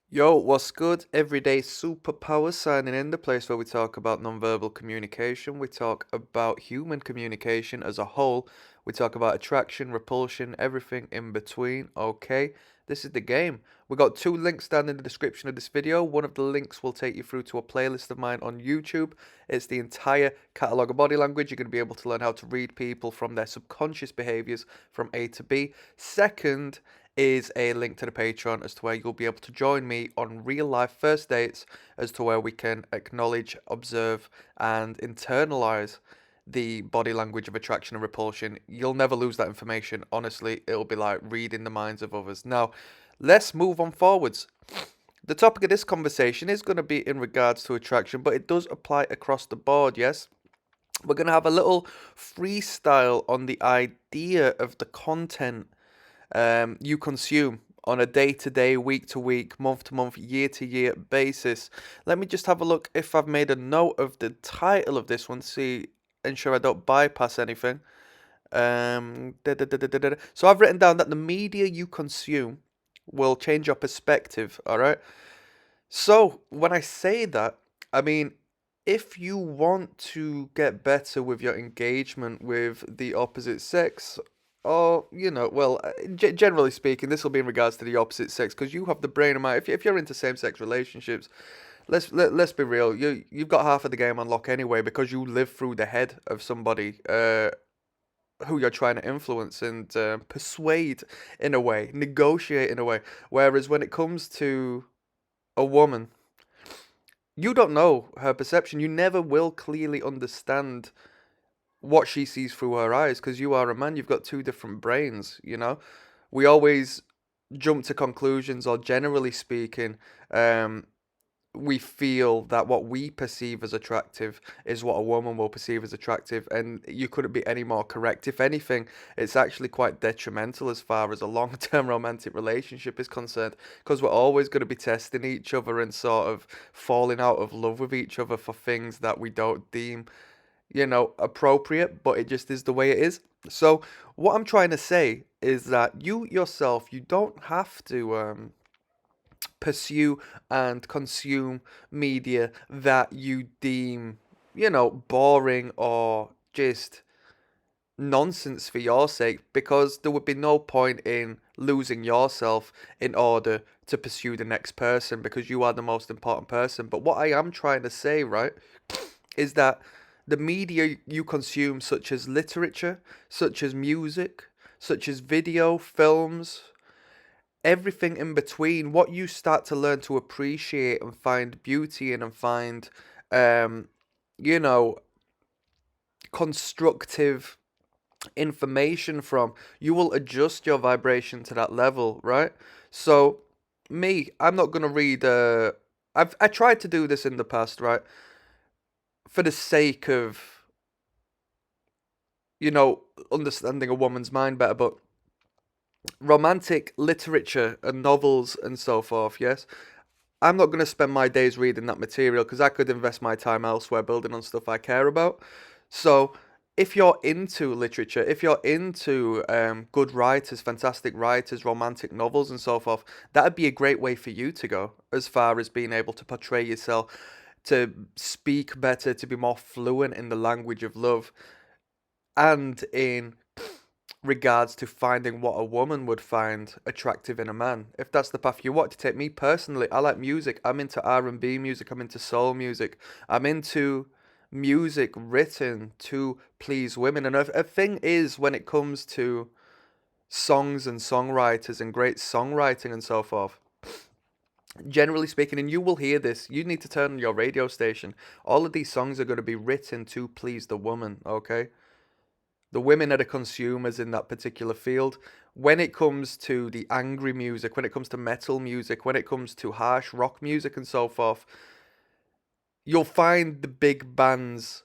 Yo, what's good? Everyday Superpower signing in, the place where we talk about nonverbal communication. We talk about human communication as a whole. We talk about attraction, repulsion, everything in between. Okay, this is the game. We got two links down in the description of this video. One of the links will take you through to a playlist of mine on YouTube. It's the entire catalog of body language. You're going to be able to learn how to read people from their subconscious behaviors from A to B. Second, is a link to the Patreon as to where you'll be able to join me on real life first dates as to where we can acknowledge, observe, and internalize the body language of attraction and repulsion. You'll never lose that information. Honestly, it'll be like reading the minds of others. Now, let's move on forwards. The topic of this conversation is going to be in regards to attraction, but it does apply across the board, yes? We're going to have a little freestyle on the idea of the content you consume on a day to day, week to week, month to month, year to year basis. Let me just have a look if I've made a note of the title of this one, see, ensure I don't bypass anything. So I've written down that the media you consume will change your perspective, all right? So when I say that, I mean, if you want to get better with your engagement with the opposite sex, or, well, generally speaking, this will be in regards to the opposite sex, because you have the brain of mind. If you're into same-sex relationships, let's be real, you've got half of the game on lock anyway, because you live through the head of somebody who you're trying to influence and persuade in a way, negotiate in a way. Whereas when it comes to a woman, you don't know her perception. You never will clearly understand what she sees through her eyes because you are a man. You've got two different brains. We always jump to conclusions, or generally speaking, um, we feel that what we perceive as attractive is what a woman will perceive as attractive, and you couldn't be any more correct. If anything, it's actually quite detrimental as far as a long-term romantic relationship is concerned, because we're always going to be testing each other and sort of falling out of love with each other for things that we don't deem, appropriate, but it just is the way it is. So, what I'm trying to say is that you yourself, you don't have to pursue and consume media that you deem, boring or just nonsense for your sake, because there would be no point in losing yourself in order to pursue the next person because you are the most important person. But what I am trying to say, right, is that the media you consume, such as literature, such as music, such as video, films, everything in between, what you start to learn to appreciate and find beauty in and find, um, you know, constructive information from, you will adjust your vibration to that level, right? So, I'm not gonna read. I tried to do this in the past, right? For the sake of understanding a woman's mind better, but romantic literature and novels and so forth, yes. I'm not going to spend my days reading that material because I could invest my time elsewhere building on stuff I care about. So, if you're into literature, if you're into good writers, fantastic writers, romantic novels, and so forth, that'd be a great way for you to go as far as being able to portray yourself, to speak better, to be more fluent in the language of love, and in regards to finding what a woman would find attractive in a man. If that's the path you want to take. Me personally, I like music. I'm into R&B music. I'm into soul music. I'm into music written to please women. And a thing is, when it comes to songs and songwriters and great songwriting and so forth, generally speaking, and you will hear this, you need to turn on your radio station. All of these songs are going to be written to please the woman, okay? The women are the consumers in that particular field. When it comes to the angry music, when it comes to metal music, when it comes to harsh rock music and so forth, you'll find the big bands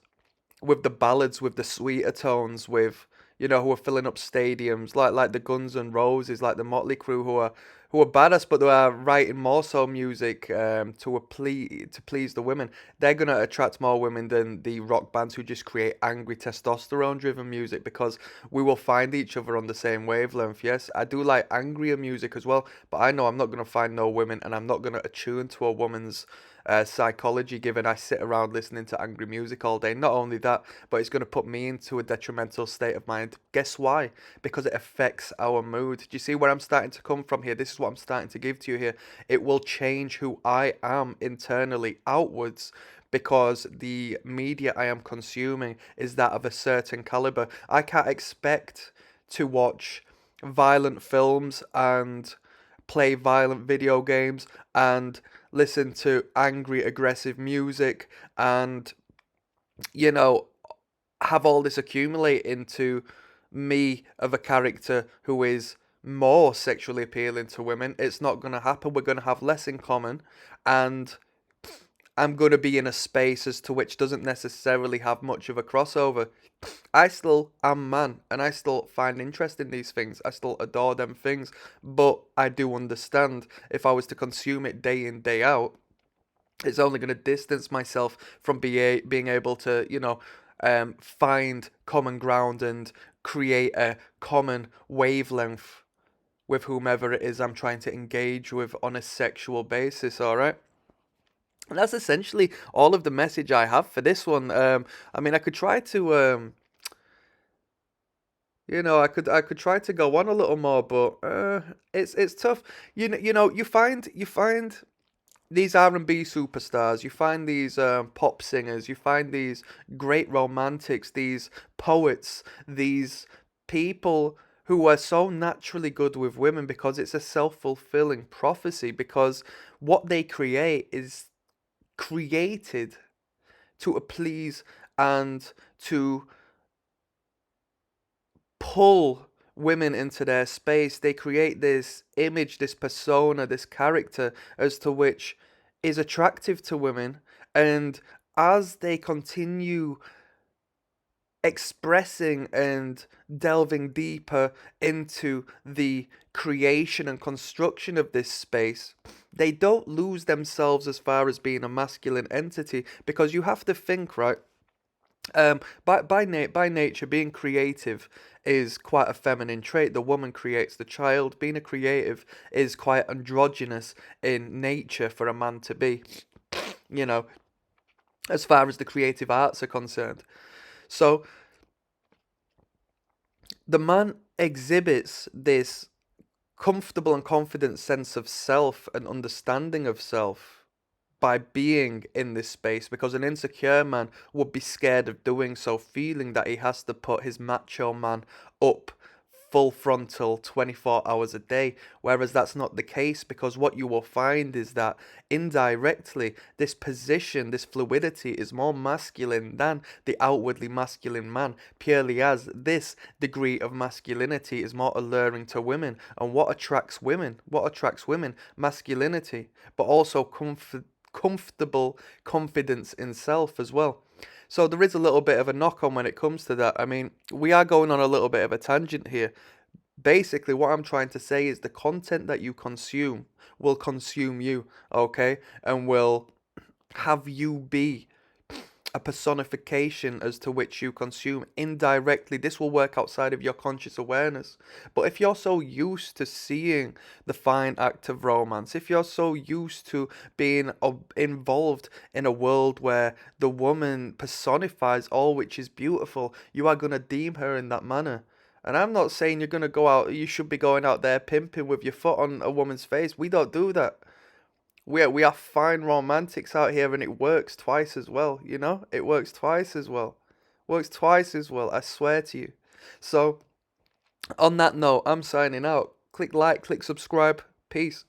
with the ballads, with the sweeter tones, with who are filling up stadiums, like the Guns N' Roses, like the Motley Crue, who are badass, but they are writing more so music to please the women. They're gonna attract more women than the rock bands who just create angry testosterone driven music, because we will find each other on the same wavelength. Yes, I do like angrier music as well, but I know I'm not gonna find no women, and I'm not gonna attune to a woman's psychology, given I sit around listening to angry music all day. Not only that, but it's going to put me into a detrimental state of mind. Guess why? Because it affects our mood. Do you see where I'm starting to come from here? This is what I'm starting to give to you here. It will change who I am internally outwards, because the media I am consuming is that of a certain caliber. I can't expect to watch violent films and play violent video games and listen to angry, aggressive music and, you know, have all this accumulate into me of a character who is more sexually appealing to women. It's not going to happen. We're going to have less in common, and I'm going to be in a space as to which doesn't necessarily have much of a crossover. I still am man, and I still find interest in these things. I still adore them things, but I do understand if I was to consume it day in, day out, it's only going to distance myself from being able to, find common ground and create a common wavelength with whomever it is I'm trying to engage with on a sexual basis, alright? And that's essentially all of the message I have for this one. I mean, I could try to, I could try to go on a little more, but it's tough. You find these R&B superstars, you find these pop singers, you find these great romantics, these poets, these people who are so naturally good with women because it's a self-fulfilling prophecy, because what they create is created to please and to pull women into their space. They create this image, this persona, this character as to which is attractive to women. And as they continue expressing and delving deeper into the creation and construction of this space, they don't lose themselves as far as being a masculine entity, because you have to think, right? By nature, being creative is quite a feminine trait. The woman creates the child. Being a creative is quite androgynous in nature for a man to be, you know, as far as the creative arts are concerned. So the man exhibits this comfortable and confident sense of self and understanding of self by being in this space, because an insecure man would be scared of doing so, feeling that he has to put his macho man up full frontal 24 hours a day, whereas that's not the case, because what you will find is that indirectly this position, this fluidity is more masculine than the outwardly masculine man, purely as this degree of masculinity is more alluring to women. And what attracts women? What attracts women? Masculinity, but also comfortable confidence in self as well. So there is a little bit of a knock on when it comes to that. I mean, we are going on a little bit of a tangent here. Basically, what I'm trying to say is the content that you consume will consume you, okay? And will have you be a personification as to which you consume. Indirectly, this will work outside of your conscious awareness. But if you're so used to seeing the fine act of romance, if you're so used to being involved in a world where the woman personifies all which is beautiful, you are going to deem her in that manner. And I'm not saying you're going to go out, you should be going out there pimping with your foot on a woman's face. We don't do that. We are fine romantics out here, and it works twice as well, you know? It works twice as well. Works twice as well, I swear to you. So, on that note, I'm signing out. Click like, click subscribe. Peace.